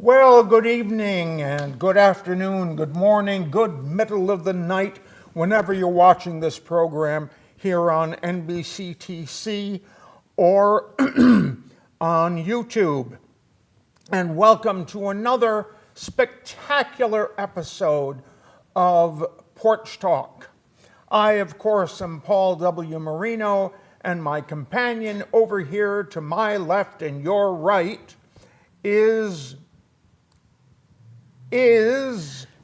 Well, good evening and good afternoon, good morning, good middle of the night, whenever you're watching this program here on NBCTC or on YouTube. And welcome to another spectacular episode of Porch Talk. I, of course, am Paul W. Marino, and my companion over here to my left and your right is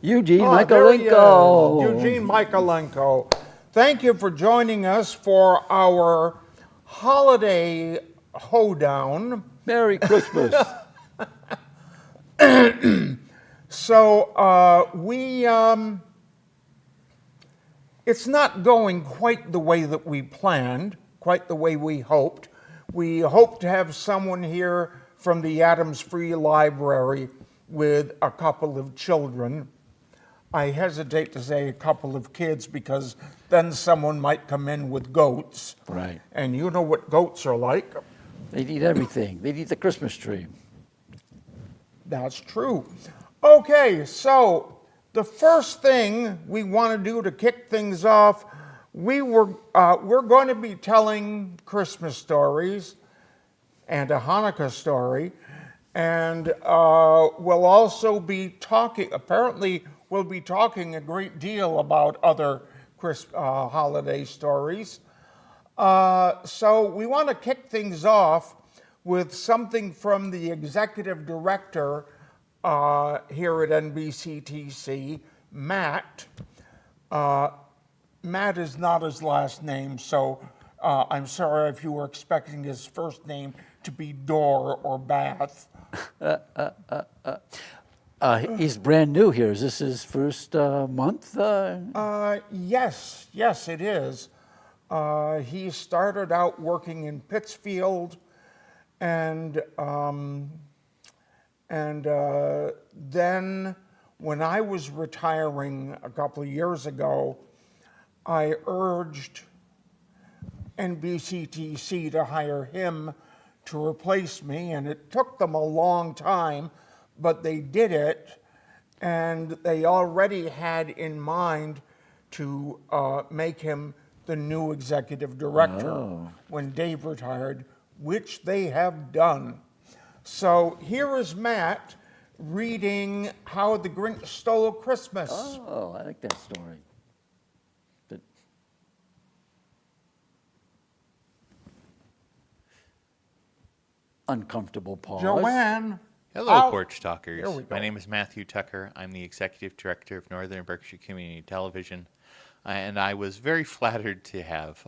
Eugene Michaelenko. Michaelenko. Eugene Michaelenko. Thank you for joining us for our holiday hoedown. Merry Christmas. So it's not going quite the way that we planned, quite the way we hoped. We hoped to have someone here from the Adams Free Library with a couple of children. I hesitate to say a couple of kids because then someone might come in with goats. Right. And you know what goats are like. They eat everything. They eat the Christmas tree. That's true. Okay, so the first thing we want to do to kick things off, we're going to be telling Christmas stories and a Hanukkah story, and we'll also be talking. Apparently, we'll be talking a great deal about other holiday stories. So we want to kick things off with something from the executive director here at NBCTC, Matt. Matt is not his last name, so I'm sorry if you were expecting his first name to be Door or Bath. He's brand new here. Is this his first month? Yes, it is. He started out working in Pittsfield, and then when I was retiring a couple of years ago, I urged NBCTC to hire him to replace me, and it took them a long time, but they did it, and they already had in mind to make him the new executive director when Dave retired, which they have done. So here is Matt reading How the Grinch Stole Christmas. Oh, I like that story. Uncomfortable pause. Joanne. Hello, Porch Talkers. Here we go. My name is Matthew Tucker. I'm the Executive Director of Northern Berkshire Community Television, and I was very flattered to have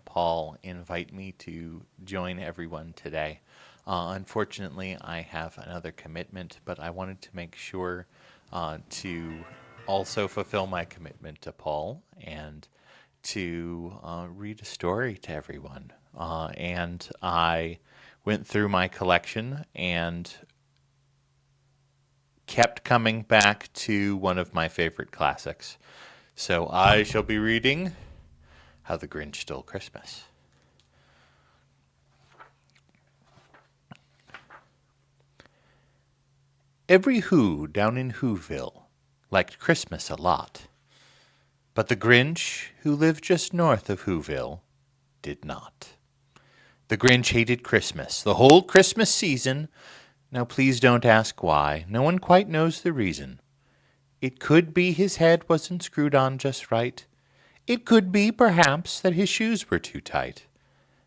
Paul invite me to join everyone today. Unfortunately, I have another commitment, but I wanted to make sure to also fulfill my commitment to Paul and to read a story to everyone. And I went through my collection and kept coming back to one of my favorite classics. So I shall be reading How the Grinch Stole Christmas. Every Who down in Whoville liked Christmas a lot, but the Grinch, who lived just north of Whoville, did not. The Grinch hated Christmas, the whole Christmas season. Now please don't ask why. No one quite knows the reason. It could be his head wasn't screwed on just right. It could be, perhaps, that his shoes were too tight.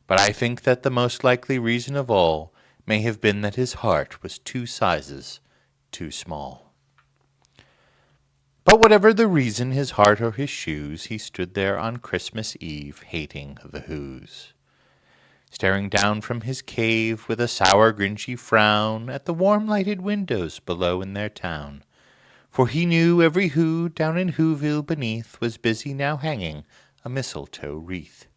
But I think that the most likely reason of all may have been that his heart was 2 sizes too small. But whatever the reason, his heart or his shoes, he stood there on Christmas Eve hating the Whos, staring down from his cave with a sour, grinchy frown at the warm lighted windows below in their town. For he knew every Who down in Whoville beneath was busy now hanging a mistletoe wreath.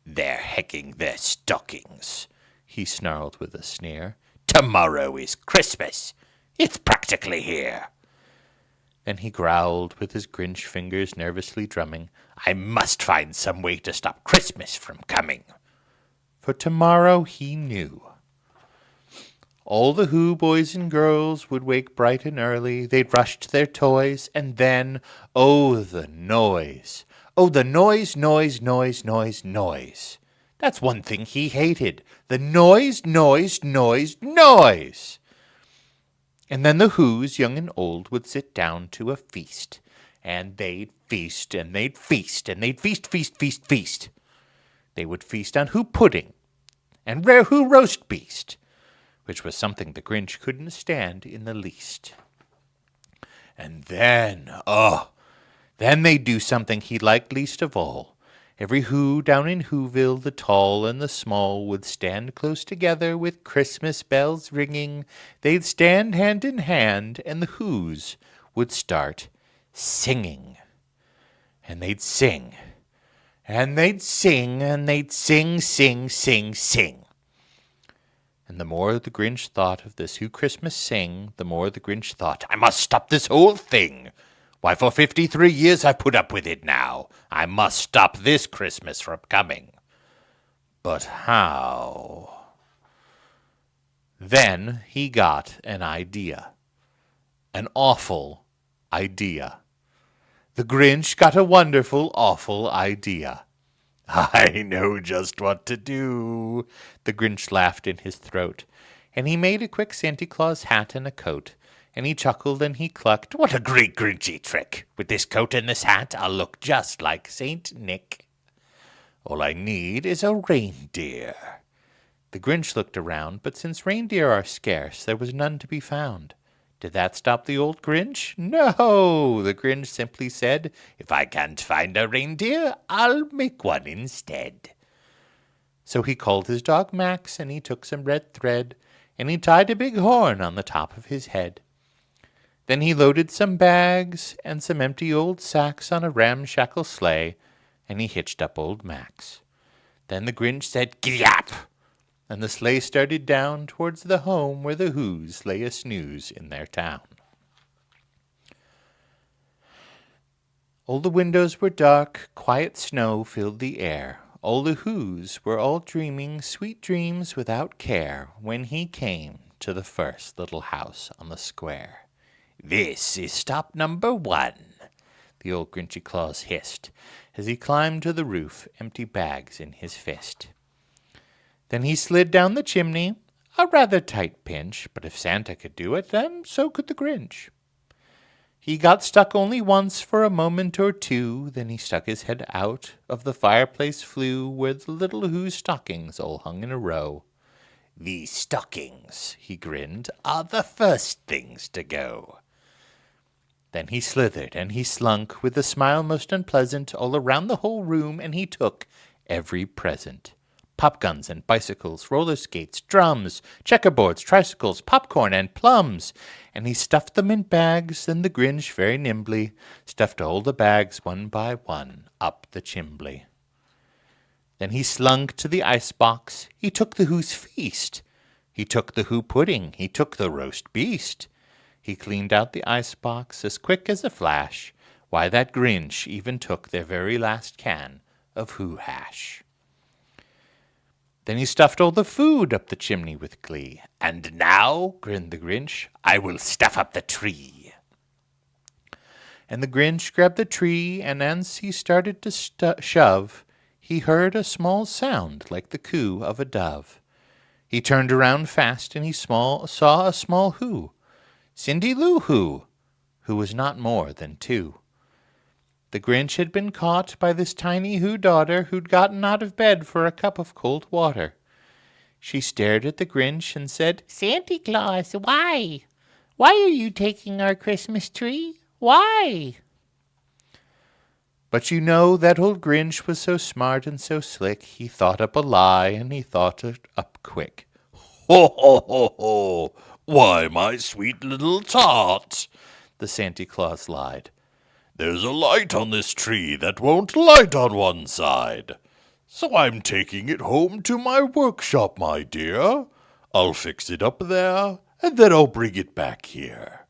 "They're hecking their stockings," he snarled with a sneer. "Tomorrow is Christmas. It's practically here." Then he growled with his Grinch fingers nervously drumming, "I must find some way to stop Christmas from coming." For tomorrow he knew. All the Who boys and girls would wake bright and early. They'd rush to their toys, and then, oh, the noise. Oh, the noise, noise, noise, noise, noise. That's one thing he hated. The noise, noise, noise, noise. And then the Who's, young and old, would sit down to a feast. And they'd feast, and they'd feast, and they'd feast, feast, feast, feast. They would feast on Who pudding and rare Who roast beast, which was something the Grinch couldn't stand in the least. And then, then they'd do something he liked least of all. Every Who down in Whoville, the tall and the small, would stand close together with Christmas bells ringing. They'd stand hand in hand, and the Who's would start singing. And they'd sing, and they'd sing, and they'd sing, sing, sing, sing. And the more the Grinch thought of this Who Christmas sing, the more the Grinch thought, I must stop this whole thing. Why, for 53 years I've put up with it now. I must stop this Christmas from coming. But how? Then he got an idea. An awful idea. The Grinch got a wonderful, awful idea. I know just what to do. The Grinch laughed in his throat, and he made a quick Santa Claus hat and a coat, and he chuckled and he clucked, what a great Grinchy trick! With this coat and this hat, I'll look just like Saint Nick. All I need is a reindeer. The Grinch looked around, but since reindeer are scarce, there was none to be found. Did that stop the old Grinch? No, the Grinch simply said, if I can't find a reindeer, I'll make one instead. So he called his dog Max, and he took some red thread, and he tied a big horn on the top of his head. Then he loaded some bags and some empty old sacks on a ramshackle sleigh, and he hitched up old Max. Then the Grinch said, giddy up! And the sleigh started down towards the home where the Who's lay a snooze in their town. All the windows were dark, quiet snow filled the air. All the Who's were all dreaming sweet dreams without care when he came to the first little house on the square. This is stop number 1, the old Grinchy Claus hissed, as he climbed to the roof, empty bags in his fist. Then he slid down the chimney, a rather tight pinch, but if Santa could do it, then so could the Grinch. He got stuck only once for a moment or two, then he stuck his head out of the fireplace flue where the little Who's stockings all hung in a row. These stockings, he grinned, are the first things to go. Then he slithered and he slunk with a smile most unpleasant all around the whole room, and he took every present. Pop guns and bicycles, roller skates, drums, checkerboards, tricycles, popcorn, and plums. And he stuffed them in bags, then the Grinch very nimbly stuffed all the bags one by one up the chimbley. Then he slunk to the icebox, he took the Who's feast. He took the Who pudding, he took the roast beast. He cleaned out the icebox as quick as a flash. Why, that Grinch even took their very last can of Who hash. Then he stuffed all the food up the chimney with glee. And now, grinned the Grinch, I will stuff up the tree. And the Grinch grabbed the tree, and as he started to shove, he heard a small sound like the coo of a dove. He turned around fast, and he saw a small Who, Cindy Lou Who was not more than 2. The Grinch had been caught by this tiny Who daughter who'd gotten out of bed for a cup of cold water. She stared at the Grinch and said, Santa Claus, why? Why are you taking our Christmas tree? Why? But you know that old Grinch was so smart and so slick, he thought up a lie, and he thought it up quick. Ho, ho, ho, ho! Why, my sweet little tot, the Santa Claus lied. There's a light on this tree that won't light on one side. So I'm taking it home to my workshop, my dear. I'll fix it up there, and then I'll bring it back here.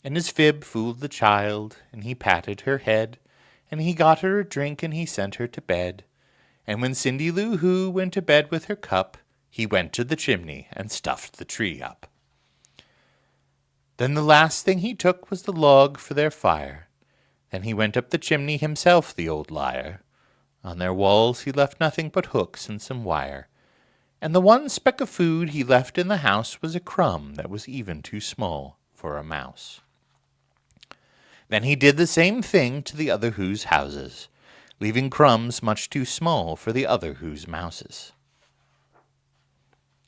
And his fib fooled the child, and he patted her head, and he got her a drink, and he sent her to bed. And when Cindy Lou Who went to bed with her cup, he went to the chimney and stuffed the tree up. Then the last thing he took was the log for their fire. Then he went up the chimney himself, the old liar. On their walls he left nothing but hooks and some wire. And the one speck of food he left in the house was a crumb that was even too small for a mouse. Then he did the same thing to the other Who's houses, leaving crumbs much too small for the other Who's mouses.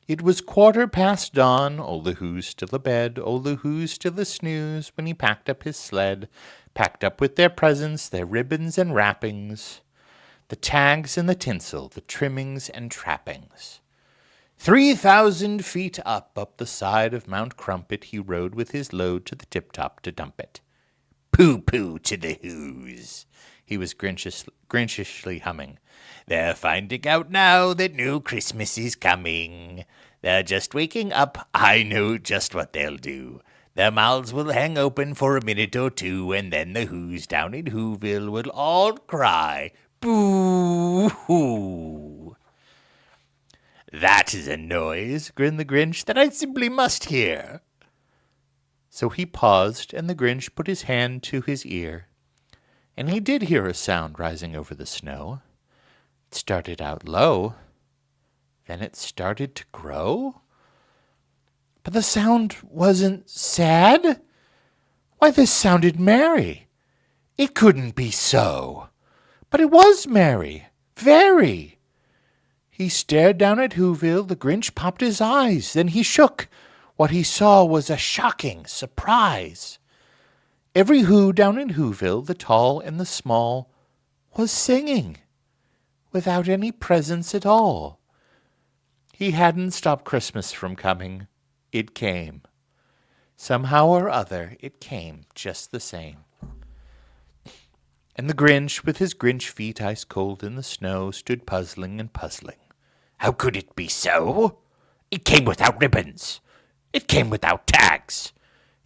It was 1/4 dawn, old the Who's still abed, old the Who's still a snooze, when he packed up his sled, packed up with their presents, their ribbons and wrappings, the tags and the tinsel, the trimmings and trappings. 3,000 feet up the side of Mount Crumpet, he rode with his load to the tip-top to dump it. Pooh-pooh to the Who's, he was grinchishly humming. They're finding out now that no Christmas is coming. They're just waking up, I know just what they'll do. Their mouths will hang open for a minute or two, and then the Who's down in Whoville will all cry, boo-hoo. That is a noise, grinned the Grinch, that I simply must hear. So he paused, and the Grinch put his hand to his ear, and he did hear a sound rising over the snow. It started out low, then it started to grow. But the sound wasn't sad. Why, this sounded merry. It couldn't be so. But it was merry, very. He stared down at Whoville. The Grinch popped his eyes. Then he shook. What he saw was a shocking surprise. Every Who down in Whoville, the tall and the small, was singing without any presents at all. He hadn't stopped Christmas from coming. It came. Somehow or other, it came just the same. And the Grinch, with his Grinch feet ice cold in the snow, stood puzzling and puzzling. How could it be so? It came without ribbons. It came without tags.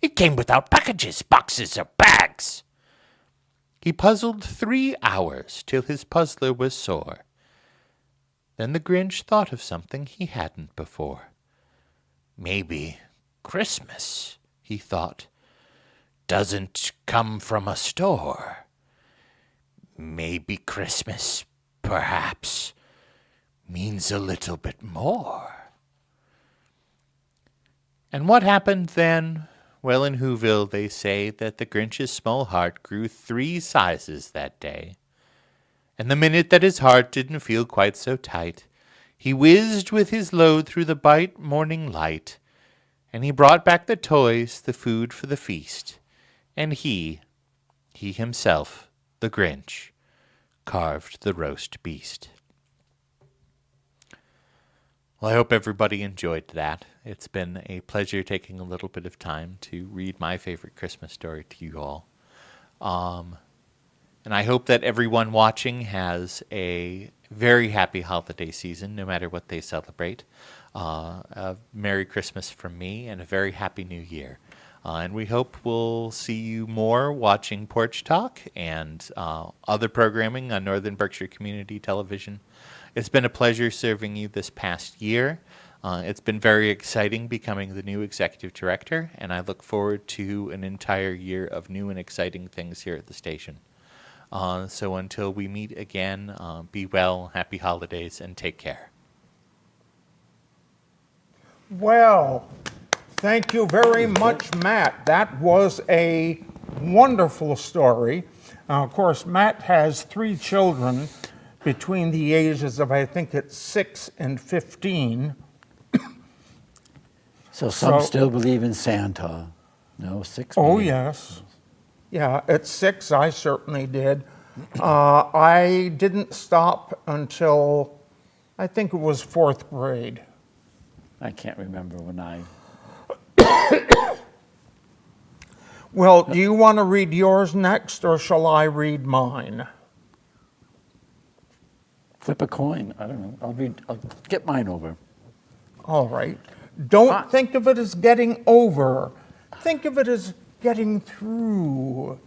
It came without packages, boxes, or bags. He puzzled 3 hours till his puzzler was sore. Then the Grinch thought of something he hadn't before. Maybe Christmas, he thought, doesn't come from a store. Maybe Christmas, perhaps, means a little bit more. And what happened then? Well, in Whoville they say that the Grinch's small heart grew 3 sizes that day. And the minute that his heart didn't feel quite so tight, he whizzed with his load through the bright morning light, and he brought back the toys, the food for the feast, and he himself, the Grinch, carved the roast beast. Well, I hope everybody enjoyed that. It's been a pleasure taking a little bit of time to read my favorite Christmas story to you all. And I hope that everyone watching has a very happy holiday season, no matter what they celebrate. A Merry Christmas from me and a very Happy New Year. And we hope we'll see you more watching Porch Talk and other programming on Northern Berkshire Community Television. It's been a pleasure serving you this past year. It's been very exciting becoming the new executive director, and I look forward to an entire year of new and exciting things here at the station. So until we meet again, be well, happy holidays, and take care. Well, thank you very much, Matt. That was a wonderful story. Of course, Matt has 3 children between the ages of, I think it's 6 and 15. So some still believe in Santa. No, 6 Oh, believe. yes. Yeah, at 6, I certainly did. I didn't stop until, I think it was 4th grade. I can't remember when I... Well, do you want to read yours next, or shall I read mine? Flip a coin. I don't know. I'll get mine over. All right. Don't think of it as getting over. Think of it as getting through.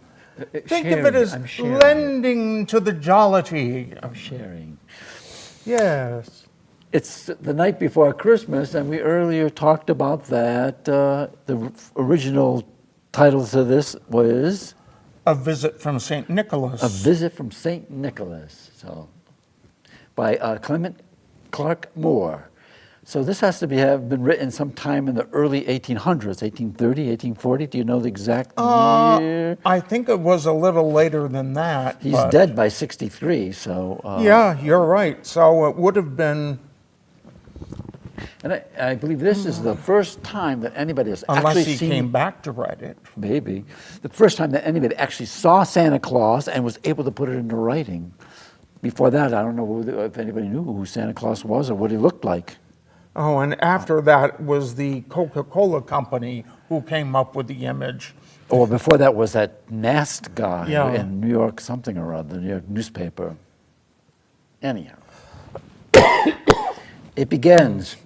Think of it as lending to the jollity. I'm sharing. Yes. It's the night before Christmas, and we earlier talked about that. The original title to this was A Visit from St. Nicholas. A Visit from St. Nicholas, so by Clement Clark Moore. So this has to have been written sometime in the early 1800s, 1830, 1840. Do you know the exact year? I think it was a little later than that. He's but- dead by 63, so... Yeah, you're right. So it would have been, And I believe this is the first time that anybody has unless actually he seen... came back to write it. Maybe. The first time that anybody actually saw Santa Claus and was able to put it into writing. Before that, I don't know if anybody knew who Santa Claus was or what he looked like. Oh, and after that was the Coca-Cola company who came up with the image. Or before that was that Nast guy Yeah. in New York something or other, the New York newspaper. Anyhow. It begins,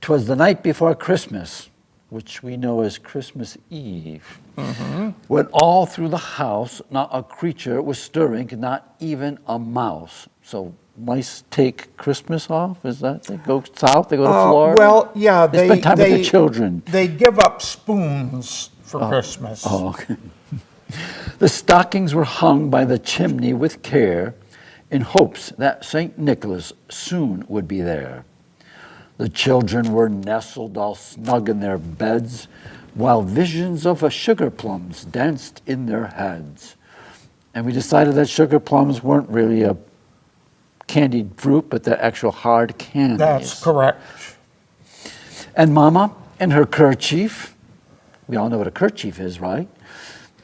"'Twas the night before Christmas," which we know as Christmas Eve, when all through the house not a creature was stirring, not even a mouse. So mice take Christmas off? Is that, they go south, they go to Florida? Well, yeah, They spend time with their children. They give up spoons for Christmas. Oh, okay. The stockings were hung by the chimney with care in hopes that St. Nicholas soon would be there. The children were nestled all snug in their beds, while visions of sugar plums danced in their heads. And we decided that sugar plums weren't really a candied fruit, but the actual hard candies. That's correct. And Mama, in her kerchief, we all know what a kerchief is, right?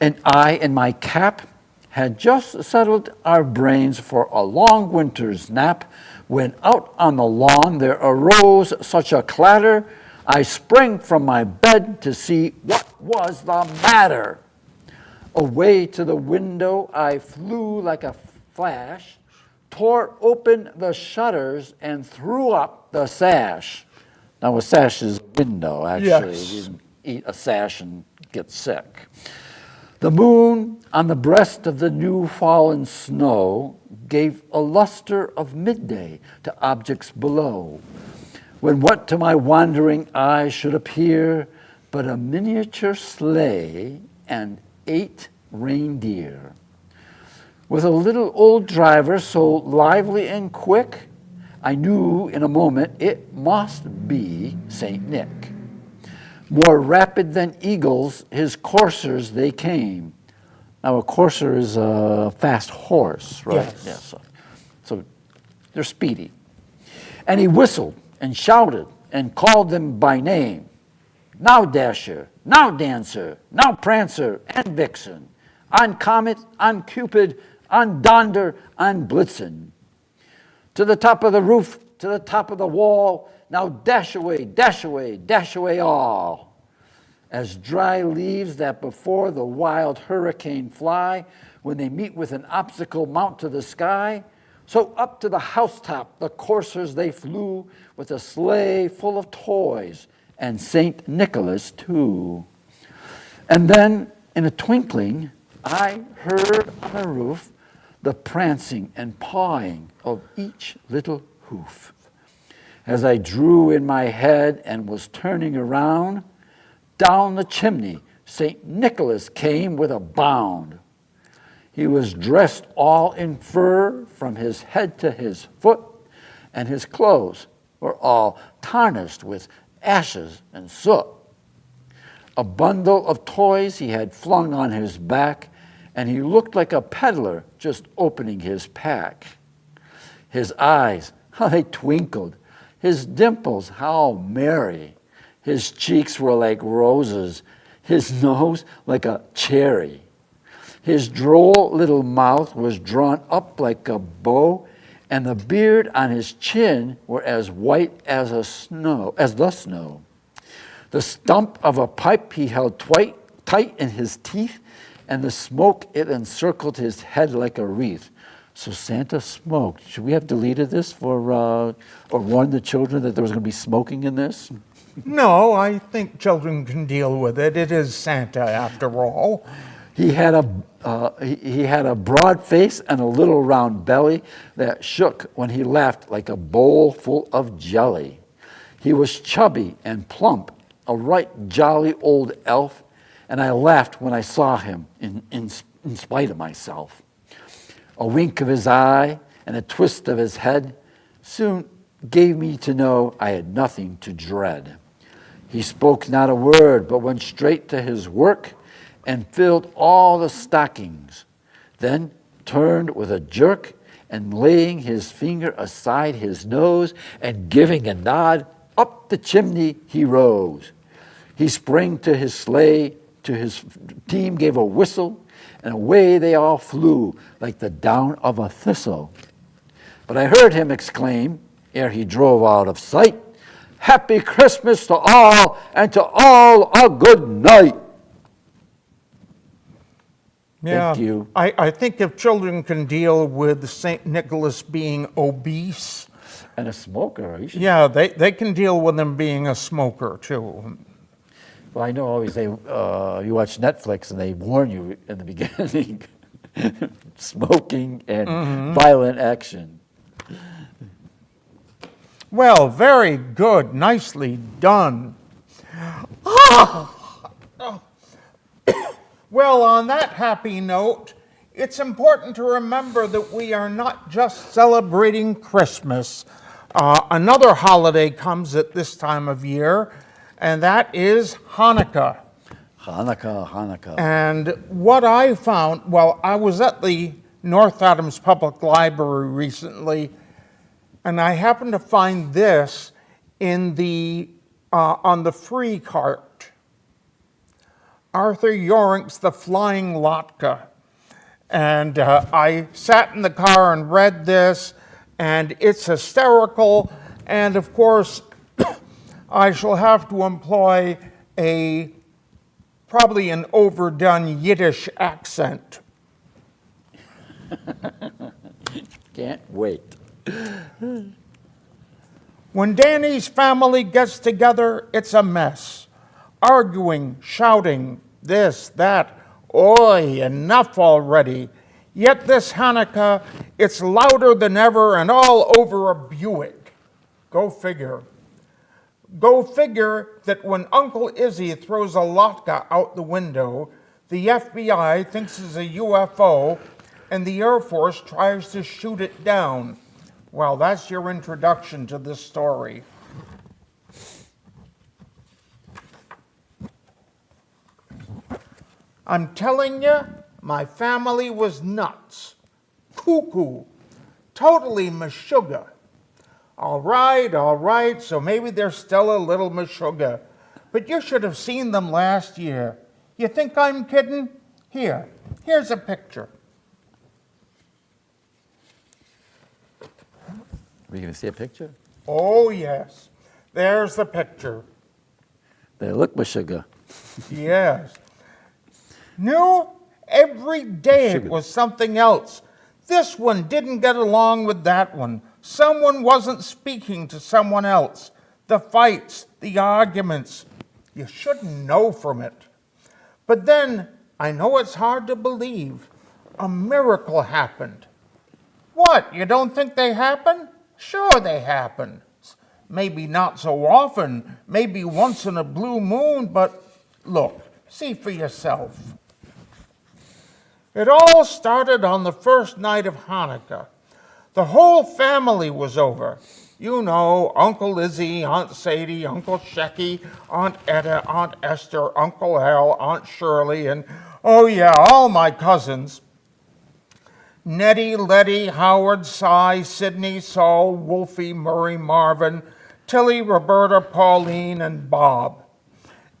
And I, in my cap, had just settled our brains for a long winter's nap, when out on the lawn there arose such a clatter, I sprang from my bed to see what was the matter. Away to the window I flew like a flash, tore open the shutters, and threw up the sash. Now, a sash is a window, actually. Yes. You can eat a sash and get sick. The moon on the breast of the new fallen snow gave a luster of midday to objects below, when what to my wandering eye should appear but a miniature sleigh and 8 reindeer, with a little old driver so lively and quick, I knew in a moment it must be Saint Nick. More rapid than eagles, his coursers they came. Now, a courser is a fast horse, right? Yes. So they're speedy. And he whistled and shouted and called them by name. Now Dasher, now Dancer, now Prancer and Vixen, on Comet, on Cupid, on Donder, on Blitzen. To the top of the roof, to the top of the wall, now dash away, dash away, dash away all. As dry leaves that before the wild hurricane fly, when they meet with an obstacle mount to the sky, so up to the housetop the coursers they flew, with a sleigh full of toys, and St. Nicholas too. And then, in a twinkling, I heard on the roof the prancing and pawing of each little hoof. As I drew in my head and was turning around, down the chimney St. Nicholas came with a bound. He was dressed all in fur from his head to his foot, and his clothes were all tarnished with ashes and soot. A bundle of toys he had flung on his back, and he looked like a peddler just opening his pack. His eyes, how they twinkled. His dimples, how merry. His cheeks were like roses. His nose like a cherry. His droll little mouth was drawn up like a bow, and the beard on his chin were as white as the snow. The stump of a pipe he held tight in his teeth, and the smoke, it encircled his head like a wreath. So Santa smoked. Should we have deleted this or warned the children that there was going to be smoking in this? No, I think children can deal with it. It is Santa, after all. He had a broad face and a little round belly that shook when he laughed like a bowl full of jelly. He was chubby and plump, a right jolly old elf, and I laughed when I saw him in spite of myself. A wink of his eye and a twist of his head soon gave me to know I had nothing to dread. He spoke not a word, but went straight to his work and filled all the stockings, then turned with a jerk and laying his finger aside his nose and giving a nod, up the chimney he rose. He sprang to his sleigh, to his team gave a whistle, and away they all flew like the down of a thistle. But I heard him exclaim, ere he drove out of sight, "Happy Christmas to all, and to all a good night." Yeah, Thank you. I think if children can deal with St. Nicholas being obese, And a smoker. You should. yeah, they can deal with him being a smoker too. Well, I know always you watch Netflix and they warn you in the beginning, smoking and violent action. Well, very good, nicely done. Well, on that happy note, it's important to remember that we are not just celebrating Christmas. Another holiday comes at this time of year, and that is Hanukkah. Hanukkah. And what I found, well, I was at the North Adams Public Library recently, and I happened to find this in on the free cart. Arthur Yorink's The Flying Latka. And I sat in the car and read this, and it's hysterical. And of course, I shall have to employ probably an overdone Yiddish accent. Can't wait. When Danny's family gets together, it's a mess. Arguing, shouting, this, that. Oi, enough already. Yet this Hanukkah, it's louder than ever and all over a Buick. Go figure. Go figure that when Uncle Izzy throws a latke out the window, the FBI thinks it's a UFO and the Air Force tries to shoot it down. Well, that's your introduction to this story. I'm telling you, my family was nuts. Cuckoo. Totally meshuggah. All right, so maybe they're still a little meshuggah. But you should have seen them last year. You think I'm kidding? Here's a picture. Are you going to see a picture? Oh, yes. There's the picture. They look sugar. Yes. No, every day it was something else. This one didn't get along with that one. Someone wasn't speaking to someone else. The fights, the arguments. You shouldn't know from it. But then, I know it's hard to believe, a miracle happened. What, you don't think they happen? Sure they happen. Maybe not so often, maybe once in a blue moon, but look, see for yourself. It all started on the first night of Hanukkah. The whole family was over. You know, Uncle Izzy, Aunt Sadie, Uncle Shecky, Aunt Etta, Aunt Esther, Uncle Al, Aunt Shirley, and, oh yeah, all my cousins. Nettie, Letty, Howard, Cy, Sidney, Saul, Wolfie, Murray, Marvin, Tilly, Roberta, Pauline, and Bob.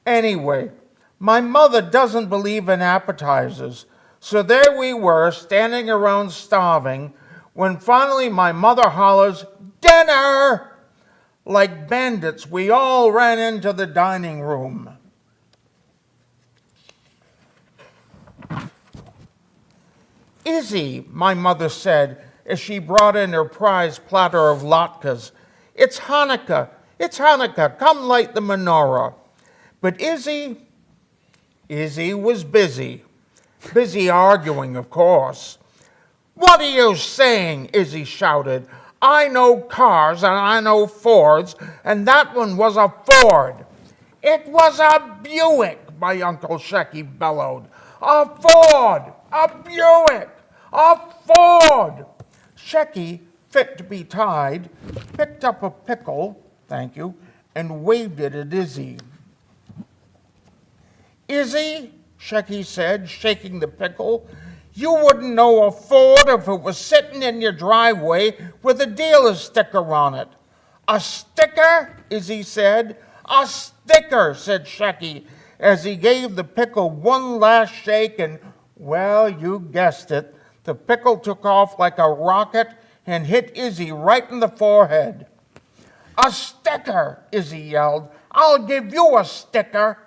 Anyway, my mother doesn't believe in appetizers, so there we were, standing around starving, when finally my mother hollers, "Dinner!" Like bandits, we all ran into the dining room. "Izzy," my mother said as she brought in her prize platter of latkes, it's Hanukkah, come light the menorah." But Izzy was busy. Busy arguing, of course. What are you saying? Izzy shouted. I know cars and I know Fords, and that one was a Ford. It was a Buick, my Uncle Shecky bellowed. A Ford! A Buick! A Ford! Shecky, fit to be tied, picked up a pickle, thank you, and waved it at Izzy. Izzy, Shecky said, shaking the pickle, you wouldn't know a Ford if it was sitting in your driveway with a dealer's sticker on it. A sticker? Izzy said. A sticker, said Shecky, as he gave the pickle one last shake and, well, you guessed it, the pickle took off like a rocket and hit Izzy right in the forehead. A sticker, Izzy yelled. I'll give you a sticker.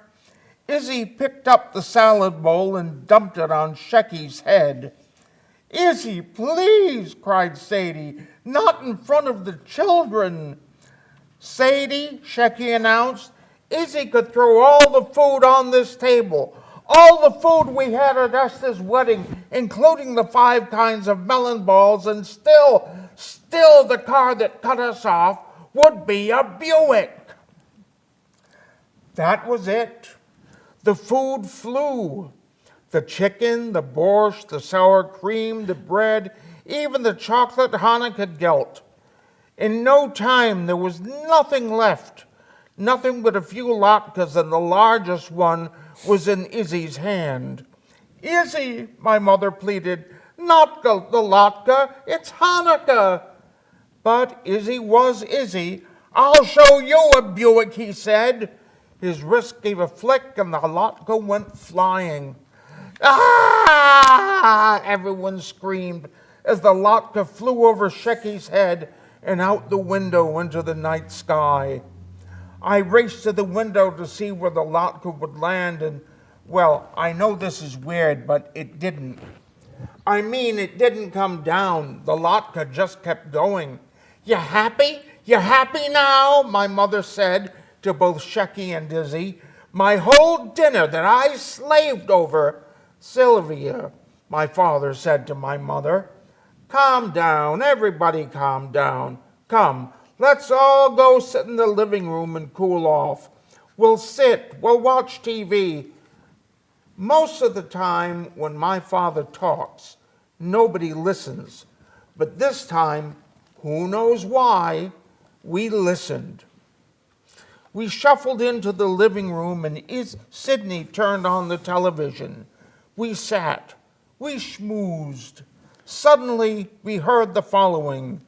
Izzy picked up the salad bowl and dumped it on Shecky's head. Izzy, please, cried Sadie, not in front of the children. Sadie, Shecky announced, Izzy could throw all the food on this table, all the food we had at Esther's wedding, including the 5 kinds of melon balls, and still the car that cut us off would be a Buick. That was it. The food flew. The chicken, the borscht, the sour cream, the bread, even the chocolate Hanukkah gelt. In no time, there was nothing left. Nothing but a few latkes, and the largest one was in Izzy's hand. Izzy, my mother pleaded, not the latke, it's Hanukkah. But Izzy was Izzy. I'll show you a Buick, he said. His wrist gave a flick, and the latke went flying. Ah! Everyone screamed as the latke flew over Shecky's head and out the window into the night sky. I raced to the window to see where the latke would land, and, well, I know this is weird, but it didn't. I mean, it didn't come down. The latke just kept going. You happy? You happy now? My mother said to both Shecky and Izzy. My whole dinner that I slaved over. Sylvia, my father said to my mother. Calm down, everybody calm down. Come, let's all go sit in the living room and cool off. We'll sit, we'll watch TV. Most of the time when my father talks, nobody listens. But this time, who knows why, we listened. We shuffled into the living room and Sydney turned on the television. We sat, we schmoozed. Suddenly, we heard the following.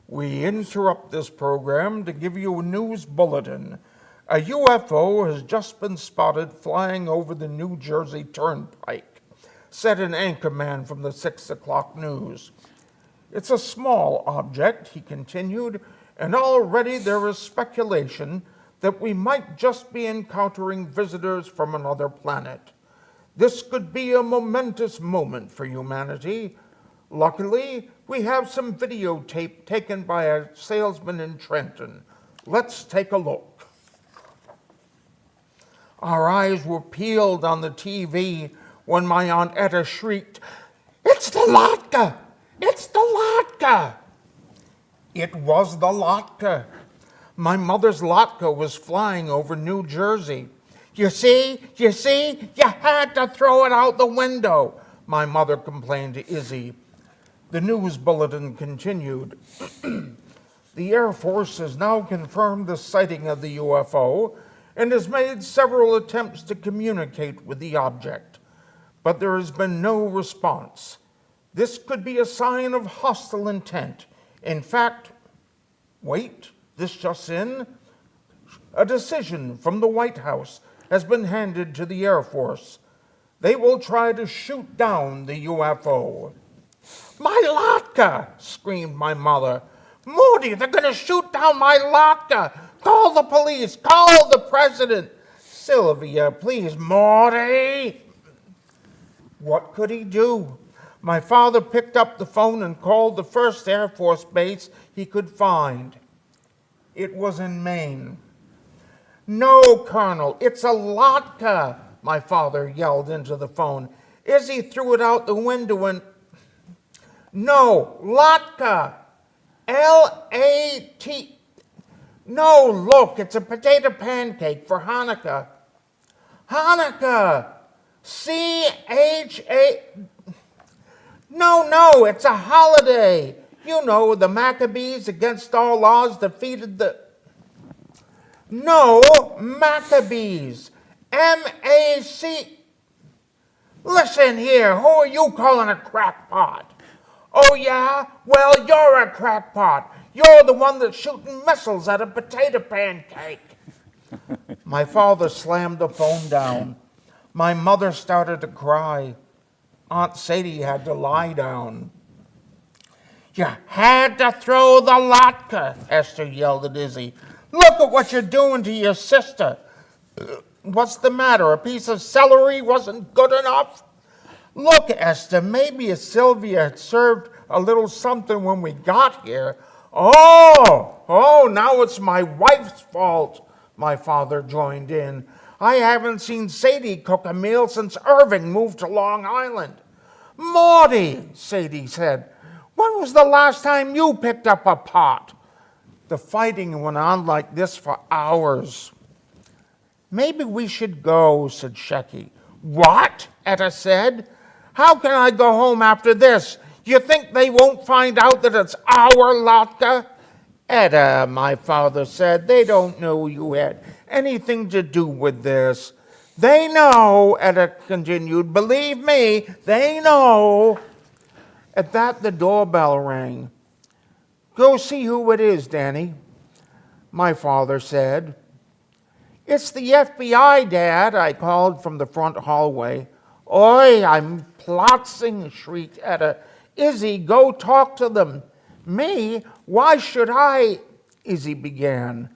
We interrupt this program to give you a news bulletin. A UFO has just been spotted flying over the New Jersey Turnpike, said an anchorman from the 6 o'clock news. It's a small object, he continued, and already there is speculation that we might just be encountering visitors from another planet. This could be a momentous moment for humanity. Luckily, we have some videotape taken by a salesman in Trenton. Let's take a look. Our eyes were peeled on the TV when my Aunt Etta shrieked, It's the latke! It's the latke! It was the latke. My mother's latke was flying over New Jersey. You see, you had to throw it out the window, my mother complained to Izzy. The news bulletin continued. The Air Force has now confirmed the sighting of the UFO and has made several attempts to communicate with the object, but there has been no response. This could be a sign of hostile intent. In fact, wait, this just in, a decision from the White House has been handed to the Air Force. They will try to shoot down the UFO. My latke, screamed my mother. Moody, they're going to shoot down my latke. Call the police, call the president. Sylvia, please, Morty. What could he do? My father picked up the phone and called the first Air Force base he could find. It was in Maine. No, Colonel, it's a latke, my father yelled into the phone. Izzy threw it out the window and, no, latke, L-A-T. No, look, it's a potato pancake for Hanukkah. Hanukkah, C-H-A. No, it's a holiday. You know, the Maccabees against all odds defeated the... No, Maccabees, M-A-C. Listen here, who are you calling a crackpot? Oh, yeah? Well, you're a crackpot. You're the one that's shooting missiles at a potato pancake. My father slammed the phone down. My mother started to cry. Aunt Sadie had to lie down. You had to throw the latke, Esther yelled at Izzy. Look at what you're doing to your sister. What's the matter? A piece of celery wasn't good enough? Look, Esther, maybe if Sylvia had served a little something when we got here. Oh, now it's my wife's fault, my father joined in. I haven't seen Sadie cook a meal since Irving moved to Long Island. Maudie, Sadie said, when was the last time you picked up a pot? The fighting went on like this for hours. Maybe we should go, said Shecky. What? Etta said. How can I go home after this? You think they won't find out that it's our latke? Etta, my father said, they don't know you had anything to do with this. They know, Etta continued. Believe me, they know. At that, the doorbell rang. Go see who it is, Danny, my father said. It's the FBI, Dad, I called from the front hallway. Oi, I'm plotzing, shrieked Etta. Izzy, go talk to them. Me? Why should I? Izzy began.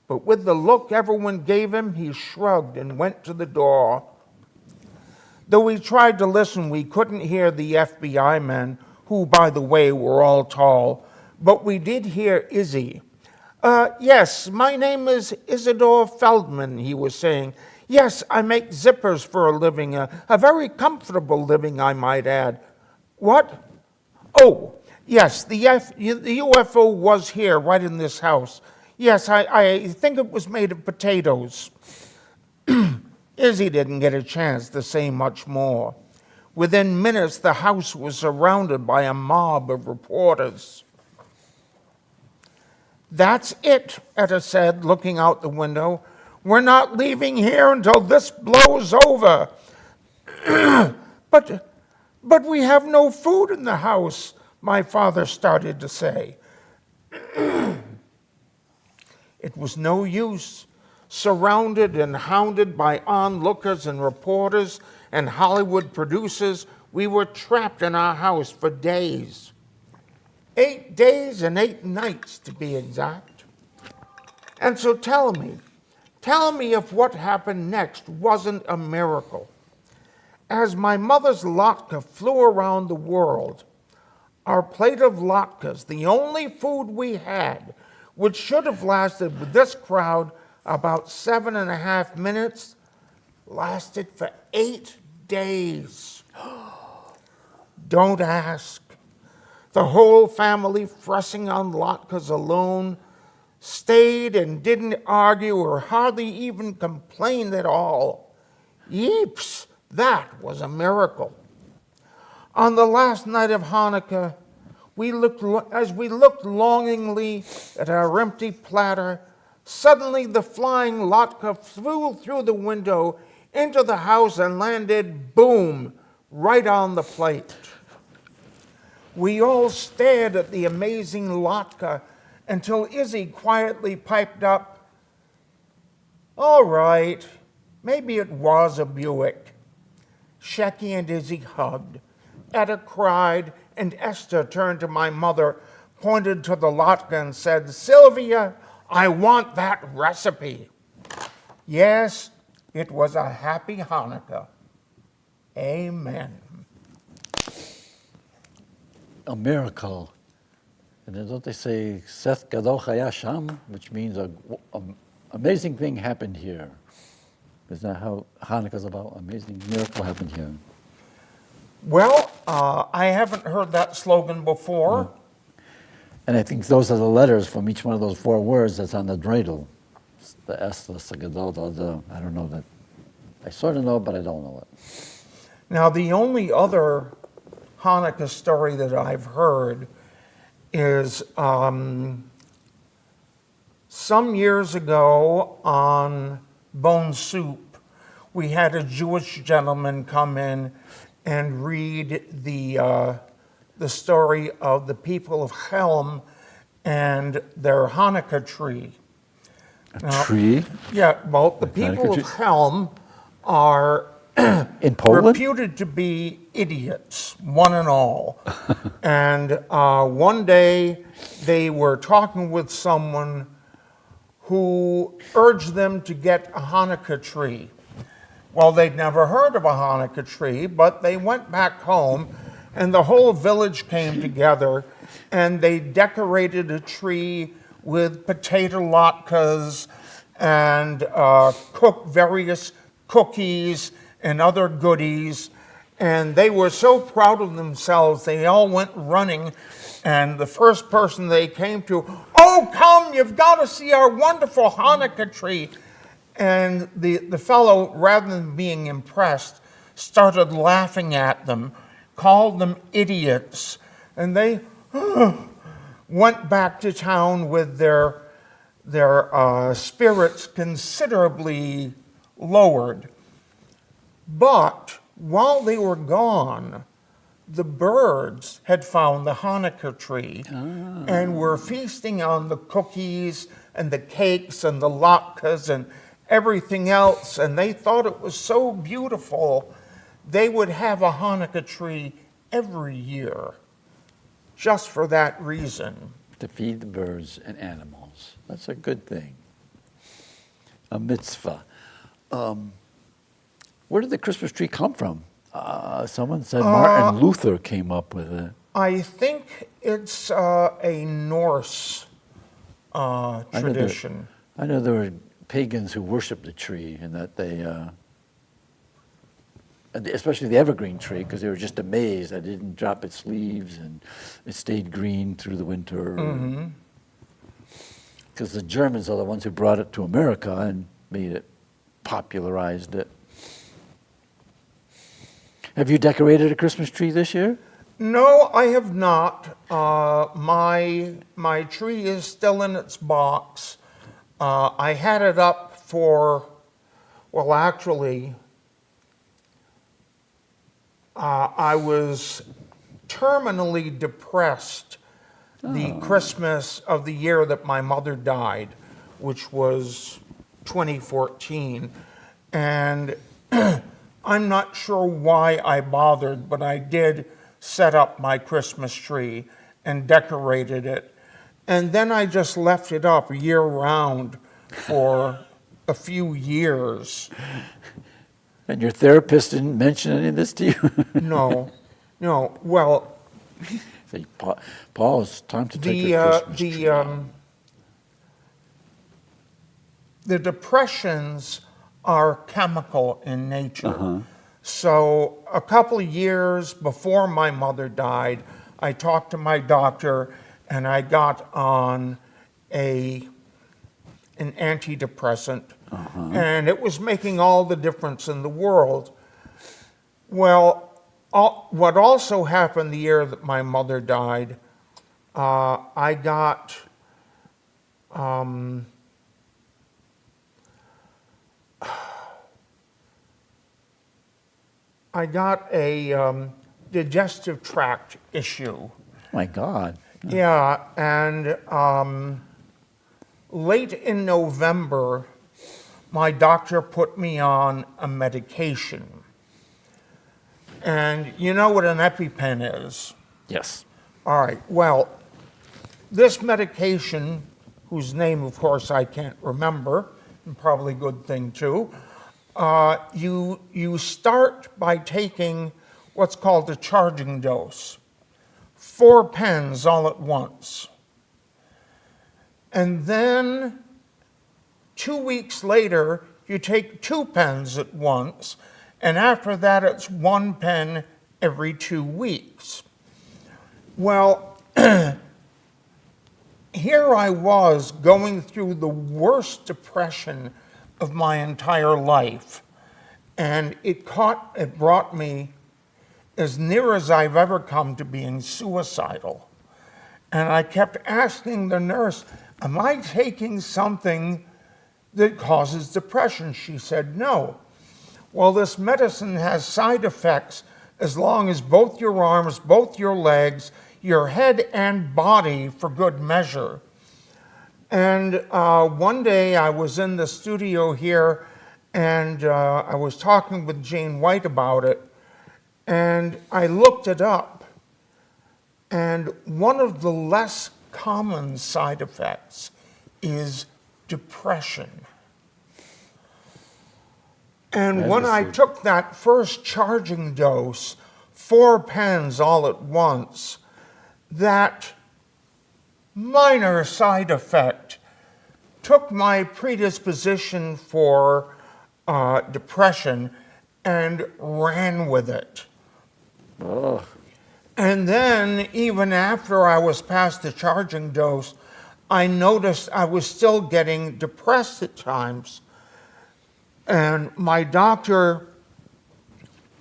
But with the look everyone gave him, he shrugged and went to the door. Though we tried to listen, we couldn't hear the FBI men, who, by the way, were all tall, but we did hear Izzy. Yes, my name is Isidore Feldman, he was saying. Yes, I make zippers for a living, a very comfortable living, I might add. What? Oh, yes, the UFO was here, right in this house. Yes, I think it was made of potatoes. Izzy didn't get a chance to say much more. Within minutes, the house was surrounded by a mob of reporters. That's it, Etta said, looking out the window. We're not leaving here until this blows over. But we have no food in the house, my father started to say. It was no use. Surrounded and hounded by onlookers and reporters and Hollywood producers, we were trapped in our house for days. 8 days and 8 nights, to be exact. And so tell me if what happened next wasn't a miracle. As my mother's latke flew around the world, our plate of latkes, the only food we had, which should have lasted with this crowd about 7.5 minutes, lasted for 8 days. Don't ask. The whole family, fussing on latkes alone, stayed and didn't argue or hardly even complain at all. Yeeps, that was a miracle. On the last night of Hanukkah, as we looked longingly at our empty platter, suddenly the flying latke flew through the window into the house and landed, boom, right on the plate. We all stared at the amazing latke until Izzy quietly piped up, all right, maybe it was a Buick. Shecky and Izzy hugged. Etta cried, and Esther turned to my mother, pointed to the latke and said, Sylvia, I want that recipe. Yes, it was a happy Hanukkah. Amen. A miracle. And then don't they say, Seth Gadol Chaya Sham, which means an amazing thing happened here. Isn't that how Hanukkah is about? Amazing miracle happened here. Well, I haven't heard that slogan before. And I think those are the letters from each one of those 4 words that's on the dreidel. The S, the Sagadol, I don't know that. I sort of know, but I don't know it. Now, the only other Hanukkah story that I've heard is some years ago on Bone Soup, we had a Jewish gentleman come in and read the story of the people of Helm and their Hanukkah tree. A tree Yeah, well, the people Hanukkah of tree? Helm are in Poland? reputed to be idiots, one and all. And one day they were talking with someone who urged them to get a Hanukkah tree. Well, they'd never heard of a Hanukkah tree, but they went back home and the whole village came together and they decorated a tree with potato latkes and cooked various cookies and other goodies. And they were so proud of themselves, they all went running. And the first person they came to, "Oh, come, you've got to see our wonderful Hanukkah tree." And the fellow, rather than being impressed, started laughing at them, called them idiots, and they went back to town with their spirits considerably lowered. But while they were gone, the birds had found the Hanukkah tree and were feasting on the cookies and the cakes and the latkes and everything else, and they thought it was so beautiful they would have a Hanukkah tree every year just for that reason. To feed the birds and animals. That's a good thing. A mitzvah. Where did the Christmas tree come from? Someone said Martin Luther came up with it. I think it's a Norse tradition. I know there were pagans who worshiped the tree, and that they, especially the evergreen tree, because they were just amazed that it didn't drop its leaves and it stayed green through the winter. Because the Germans are the ones who brought it to America and made it, popularized it. Have you decorated a Christmas tree this year? No, I have not. My tree is still in its box. I had it up for, well, actually, I was terminally depressed the Christmas of the year that my mother died, which was 2014. And I'm not sure why I bothered, but I did set up my Christmas tree and decorated it. And then I just left it up year-round for a few years. And your therapist didn't mention any of this to you? No. Well, Say, Paul, it's time to take your Christmas tree down. The depressions are chemical in nature. So a couple of years before my mother died, I talked to my doctor and I got on an antidepressant, and it was making all the difference in the world. Well, what also happened the year that my mother died, I got a digestive tract issue. My God. Yeah, and late in November, my doctor put me on a medication. And you know what an EpiPen is? Yes. All right, well, this medication, whose name, of course, I can't remember, and probably a good thing too, you start by taking what's called a charging dose, 4 pens all at once. And then 2 weeks later, you take 2 pens at once, and after that, it's 1 pen every 2 weeks. Well, here I was going through the worst depression of my entire life, and it brought me as near as I've ever come to being suicidal. And I kept asking the nurse, am I taking something that causes depression? She said, no. Well, this medicine has side effects as long as both your arms, both your legs, your head and body for good measure. And one day I was in the studio here and I was talking with Jane White about it, and I looked it up. And one of the less common side effects is depression. And when I took that first charging dose, 4 pens all at once, that minor side effect took my predisposition for depression and ran with it. Oh. And then, even after I was past the charging dose, I noticed I was still getting depressed at times. And my doctor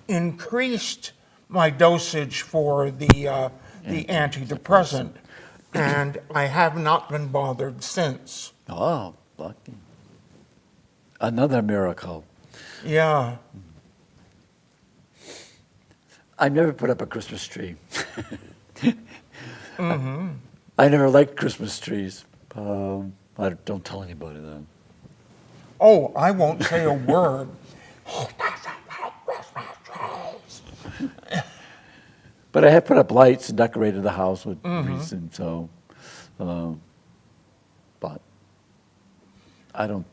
increased my dosage for the antidepressant, and I have not been bothered since. Oh, lucky. Another miracle. Yeah. I never put up a Christmas tree. Mm-hmm. I never liked Christmas trees. I don't tell anybody that. Oh, I won't say a word. But I have put up lights and decorated the house with wreaths, and so, but I don't,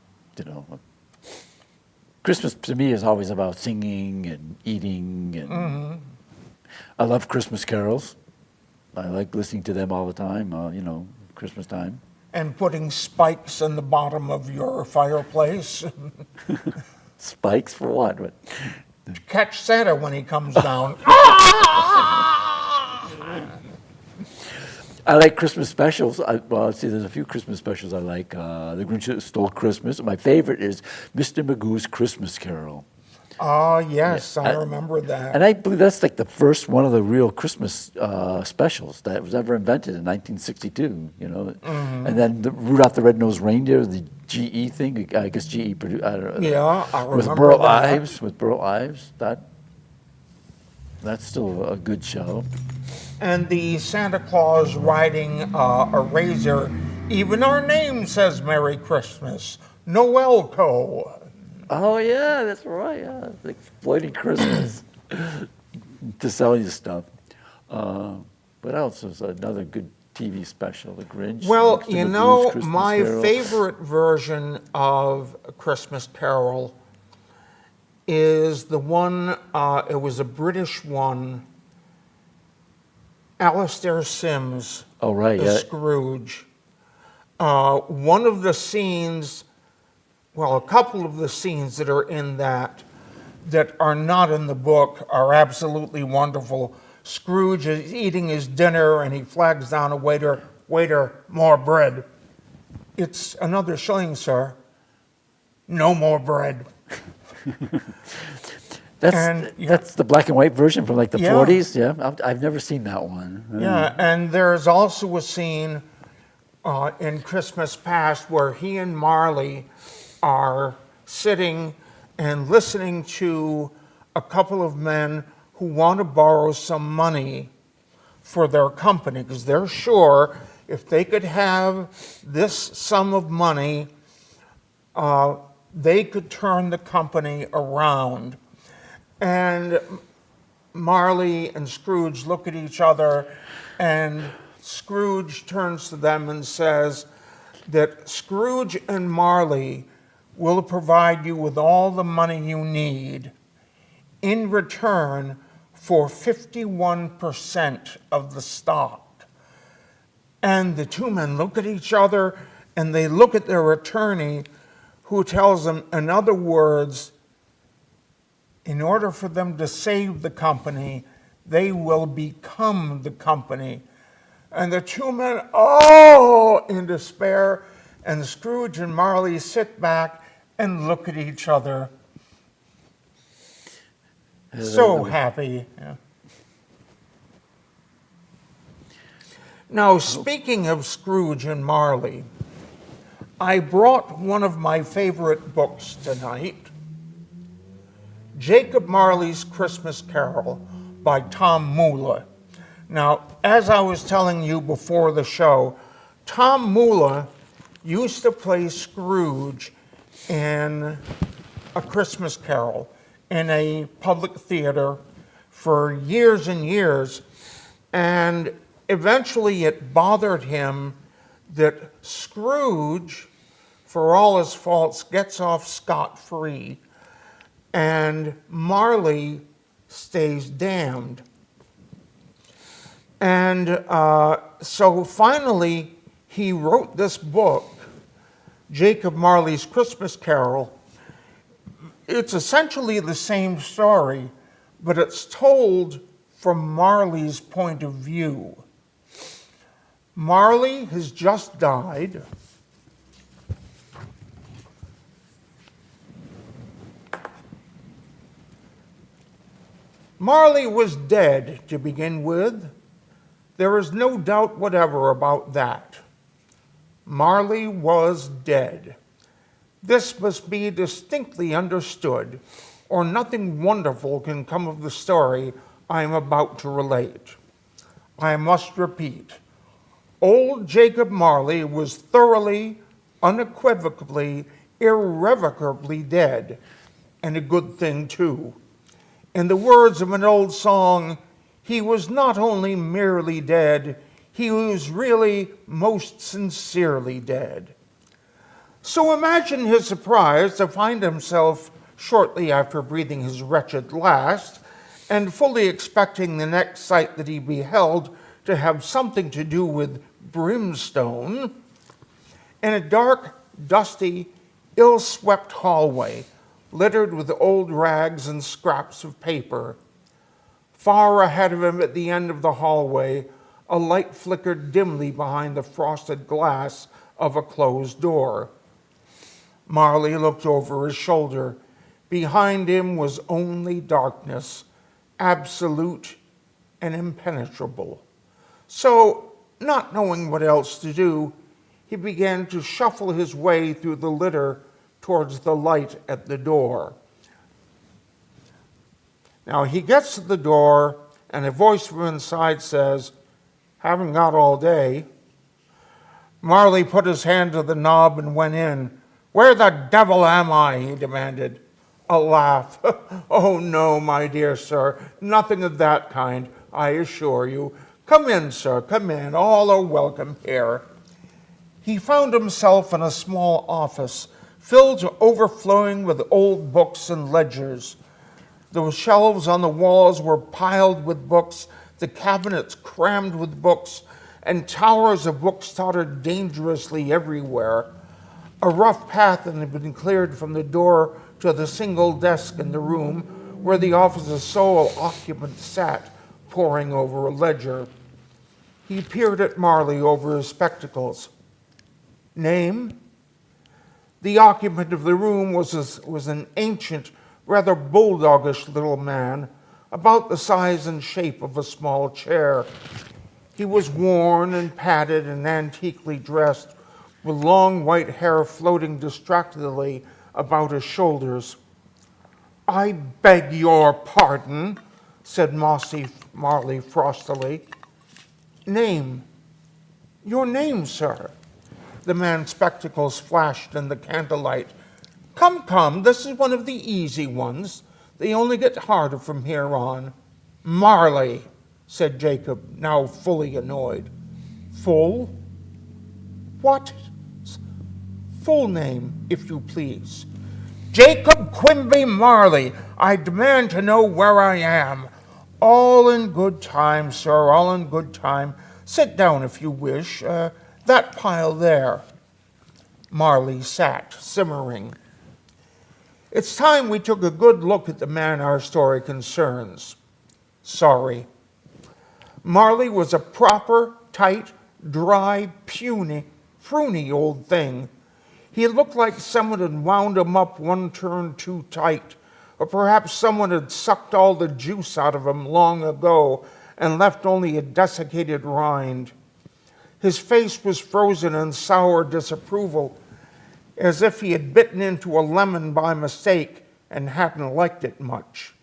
Christmas to me is always about singing and eating, and I love Christmas carols. I like listening to them all the time, Christmas time. And putting spikes in the bottom of your fireplace. Spikes for what? To catch Santa when he comes down. I like Christmas specials. Let's see, there's a few Christmas specials I like. The Grinch Stole Christmas. My favorite is Mr. Magoo's Christmas Carol. Oh, yes, I remember that. And I believe that's like the first one of the real Christmas specials that was ever invented in 1962, And then Rudolph the Red-Nosed Reindeer, the GE thing, I guess GE produced, I don't know. Yeah, I remember with Burl that. Ives, that's still a good show. And the Santa Claus riding a razor, even our name says Merry Christmas, Noelco. Oh, yeah, that's right. Yeah, it's exploiting Christmas to sell you stuff. What else is another good TV special? The Grinch. Well, Mr. Magoo's Christmas my Carol. favorite version of A Christmas Carol is the one, it was a British one, Alastair Sims, Oh, right, the yeah. Scrooge. One of the scenes, well, a couple of the scenes that are in that are not in the book are absolutely wonderful. Scrooge is eating his dinner and he flags down a waiter, more bread. It's another shilling, sir. No more bread. That's the black and white version from like the 40s. Yeah, I've never seen that one. Yeah, and there's also a scene in Christmas Past where he and Marley are sitting and listening to a couple of men who want to borrow some money for their company because they're sure if they could have this sum of money, they could turn the company around. And Marley and Scrooge look at each other, and Scrooge turns to them and says that Scrooge and Marley will provide you with all the money you need in return for 51% of the stock. And the two men look at each other, and they look at their attorney, who tells them, in other words, in order for them to save the company, they will become the company. And the two men, oh, in despair, and Scrooge and Marley sit back and look at each other. So happy. Yeah. Now, speaking of Scrooge and Marley, I brought one of my favorite books tonight, Jacob Marley's Christmas Carol by Tom Moolah. Now, as I was telling you before the show, Tom Moolah used to play Scrooge in A Christmas Carol in a public theater for years and years, and eventually it bothered him that Scrooge, for all his faults, gets off scot-free, and Marley stays damned. And so finally, he wrote this book, Jacob Marley's Christmas Carol. It's essentially the same story, but it's told from Marley's point of view. Marley has just died. Marley was dead to begin with. There is no doubt whatever about that. Marley was dead. This must be distinctly understood, or nothing wonderful can come of the story I am about to relate. I must repeat, old Jacob Marley was thoroughly, unequivocally, irrevocably dead, and a good thing too. In the words of an old song, he was not only merely dead, he was really most sincerely dead. So imagine his surprise to find himself, shortly after breathing his wretched last, and fully expecting the next sight that he beheld to have something to do with brimstone, in a dark, dusty, ill-swept hallway, littered with old rags and scraps of paper. Far ahead of him at the end of the hallway, a light flickered dimly behind the frosted glass of a closed door. Marley looked over his shoulder. Behind him was only darkness, absolute and impenetrable. So, not knowing what else to do, he began to shuffle his way through the litter towards the light at the door. Now he gets to the door, and a voice from inside says, "Haven't got all day." Marley put his hand to the knob and went in. "Where the devil am I?" he demanded. A laugh. "Oh no, my dear sir, nothing of that kind, I assure you. Come in, sir, come in. All are welcome here." He found himself in a small office filled to overflowing with old books and ledgers. The shelves on the walls were piled with books, the cabinets crammed with books, and towers of books tottered dangerously everywhere. A rough path had been cleared from the door to the single desk in the room where the office's sole occupant sat, poring over a ledger. He peered at Marley over his spectacles. Name? The occupant of the room was an ancient, rather bulldogish little man, about the size and shape of a small chair. He was worn and padded and antiquely dressed, with long white hair floating distractedly about his shoulders. "I beg your pardon," said Marley frostily. "Name? Your name, sir?" The man's spectacles flashed in the candlelight. Come, this is one of the easy ones. They only get harder from here on." "Marley," said Jacob, now fully annoyed. "Full? What? Full name, if you please." "Jacob Quimby Marley. I demand to know where I am." "All in good time, sir, all in good time. Sit down if you wish. That pile there." Marley sat, simmering. "It's time we took a good look at the man our story concerns." "Sorry," Marley was a proper, tight, dry, pruny old thing. He looked like someone had wound him up one turn too tight, or perhaps someone had sucked all the juice out of him long ago and left only a desiccated rind. His face was frozen in sour disapproval, as if he had bitten into a lemon by mistake and hadn't liked it much.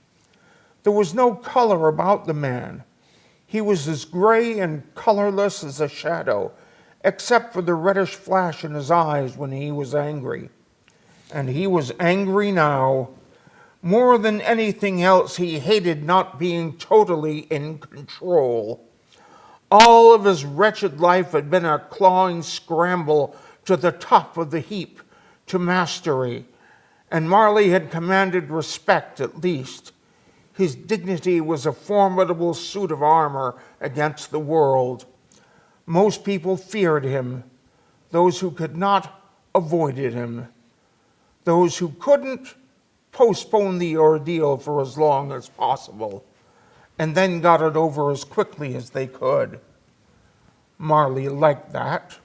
There was no color about the man. He was as gray and colorless as a shadow, except for the reddish flash in his eyes when he was angry. And he was angry now. More than anything else, he hated not being totally in control. All of his wretched life had been a clawing scramble to the top of the heap, to mastery, and Marley had commanded respect at least. His dignity was a formidable suit of armor against the world. Most people feared him. Those who could not avoided him. Those who couldn't postponed the ordeal for as long as possible, and then got it over as quickly as they could. Marley liked that.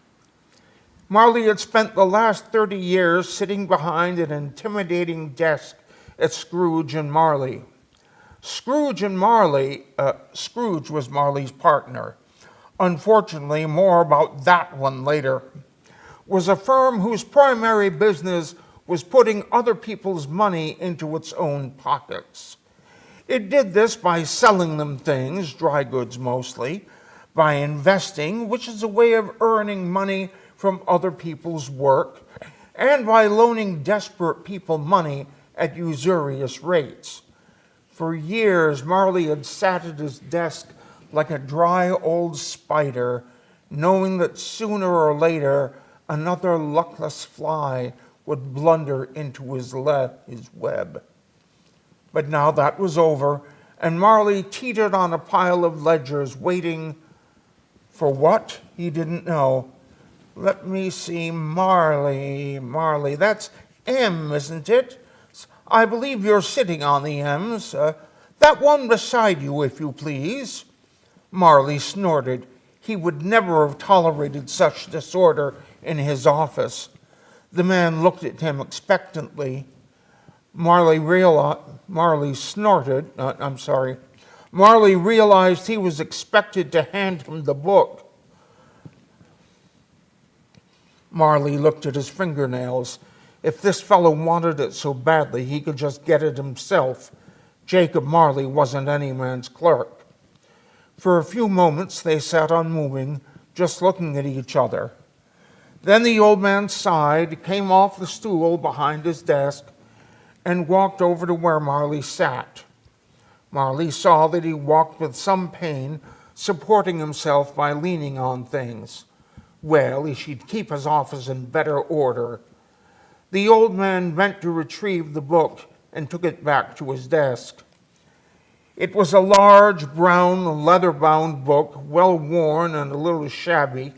Marley had spent the last 30 years sitting behind an intimidating desk at Scrooge and Marley. Scrooge was Marley's partner. Unfortunately, more about that one later. Was a firm whose primary business was putting other people's money into its own pockets. It did this by selling them things, dry goods mostly, by investing, which is a way of earning money from other people's work, and by loaning desperate people money at usurious rates. For years, Marley had sat at his desk like a dry old spider, knowing that sooner or later another luckless fly would blunder into his web. But now that was over, and Marley teetered on a pile of ledgers, waiting for what? He didn't know. Let me see, Marley, that's M, isn't it? I believe you're sitting on the M's. That one beside you, if you please. Marley snorted. He would never have tolerated such disorder in his office. The man looked at him expectantly. Marley realized he was expected to hand him the book. Marley looked at his fingernails. If this fellow wanted it so badly, he could just get it himself. Jacob Marley wasn't any man's clerk. For a few moments they sat unmoving, just looking at each other. Then the old man sighed, came off the stool behind his desk, and walked over to where Marley sat. Marley saw that he walked with some pain, supporting himself by leaning on things. Well, he should keep his office in better order. The old man bent to retrieve the book and took it back to his desk. It was a large, brown, leather-bound book, well-worn and a little shabby,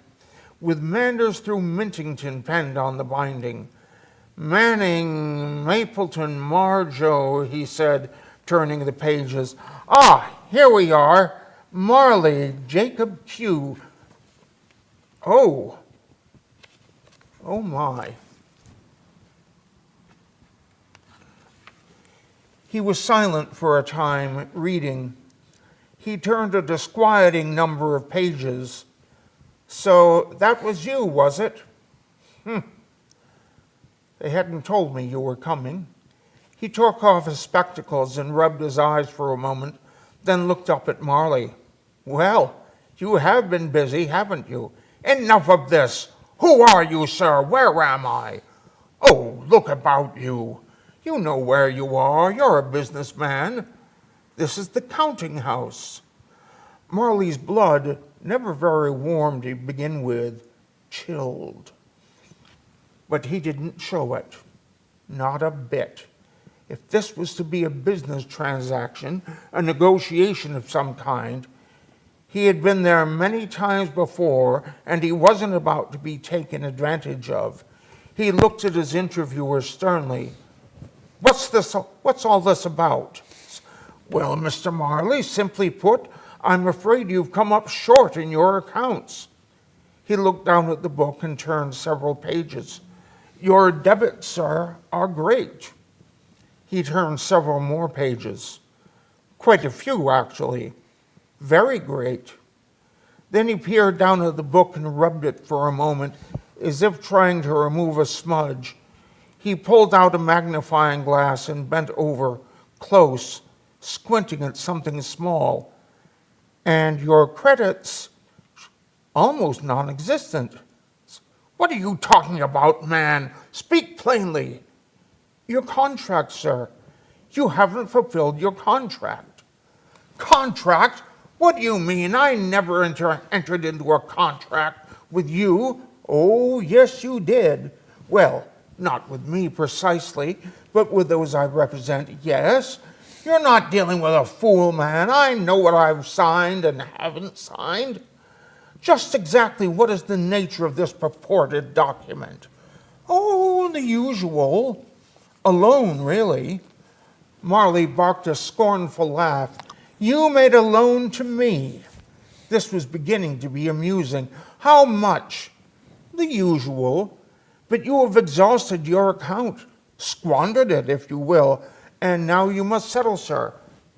with Manders through Mintington penned on the binding. Manning, Mapleton, Marjo, he said, turning the pages. Ah, here we are. Marley, Jacob Q. Oh my. He was silent for a time, reading. He turned a disquieting number of pages. So that was you, was it? They hadn't told me you were coming. He took off his spectacles and rubbed his eyes for a moment, then looked up at Marley. Well, you have been busy, haven't you? Enough of this. Who are you, sir? Where am I? Oh, look about you. You know where you are. You're a businessman. This is the counting house. Marley's blood, never very warm to begin with, chilled. But he didn't show it. Not a bit. If this was to be a business transaction, a negotiation of some kind, he had been there many times before, and he wasn't about to be taken advantage of. He looked at his interviewer sternly. What's all this about? Well, Mr. Marley, simply put, I'm afraid you've come up short in your accounts. He looked down at the book and turned several pages. Your debits, sir, are great. He turned several more pages. Quite a few, actually. Very great. Then he peered down at the book and rubbed it for a moment, as if trying to remove a smudge. He pulled out a magnifying glass and bent over, close, squinting at something small. And your credits, almost non-existent. What are you talking about, man? Speak plainly. Your contract, sir. You haven't fulfilled your contract. Contract? What do you mean? I never entered into a contract with you. Oh, yes, you did. Well, not with me precisely, but with those I represent, yes. You're not dealing with a fool, man. I know what I've signed and haven't signed. Just exactly what is the nature of this purported document? Oh, the usual. A loan, really. Marley barked a scornful laugh. You made a loan to me. This was beginning to be amusing. How much? The usual. But you have exhausted your account, squandered it, if you will, and now you must settle, sir.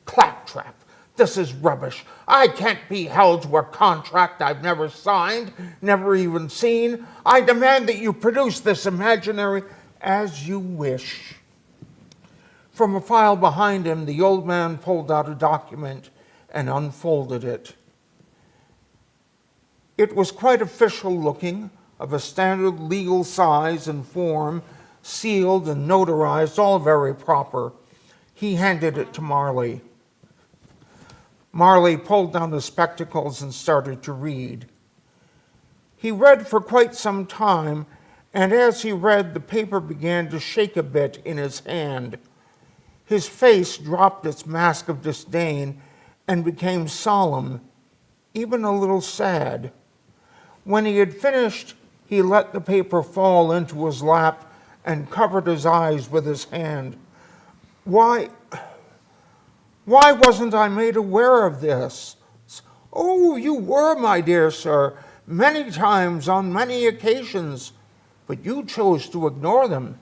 Claptrap. This is rubbish. I can't be held to a contract I've never signed, never even seen. I demand that you produce this imaginary as you wish. From a file behind him, the old man pulled out a document and unfolded it. It was quite official looking, of a standard legal size and form, sealed and notarized, all very proper. He handed it to Marley. Marley pulled down his spectacles and started to read. He read for quite some time, and as he read, the paper began to shake a bit in his hand. His face dropped its mask of disdain and became solemn, even a little sad. When he had finished, he let the paper fall into his lap and covered his eyes with his hand. Why wasn't I made aware of this? Oh, you were, my dear sir, many times on many occasions, but you chose to ignore them.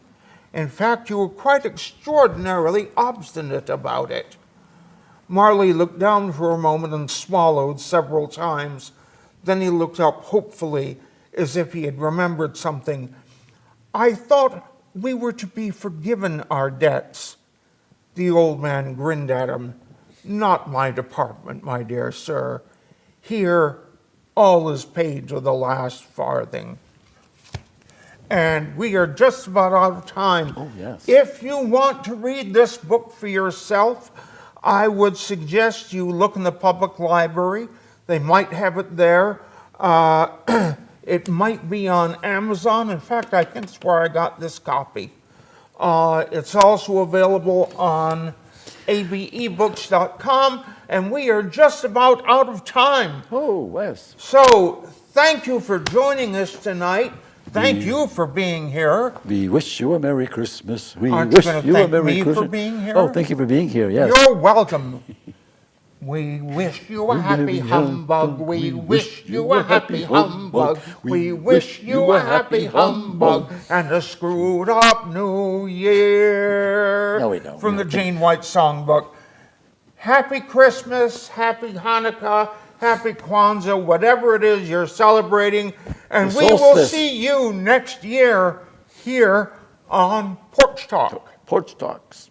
In fact, you were quite extraordinarily obstinate about it. Marley looked down for a moment and swallowed several times. Then he looked up hopefully, as if he had remembered something. I thought we were to be forgiven our debts. The old man grinned at him. Not my department, my dear sir. Here, all is paid to the last farthing. And we are just about out of time. Oh, yes. If you want to read this book for yourself, I would suggest you look in the public library. They might have it there. It might be on Amazon. In fact, I think it's where I got this copy. It's also available on abebooks.com, and we are just about out of time. Oh, yes. So thank you for joining us tonight. Thank you for being here. We wish you a Merry Christmas. We Aren't you wish gonna you a thank Merry me for Christmas. being here? Oh, thank you for being here, yes. You're welcome. We wish you a happy humbug. We wish you a happy humbug. We wish you a happy humbug and a screwed up New Year. No, we don't. From We the don't. Jane White Songbook. Happy Christmas, happy Hanukkah, happy Kwanzaa, whatever it is you're celebrating. And The we will solstice. see you next year here on Porch Talk. Porch Talks.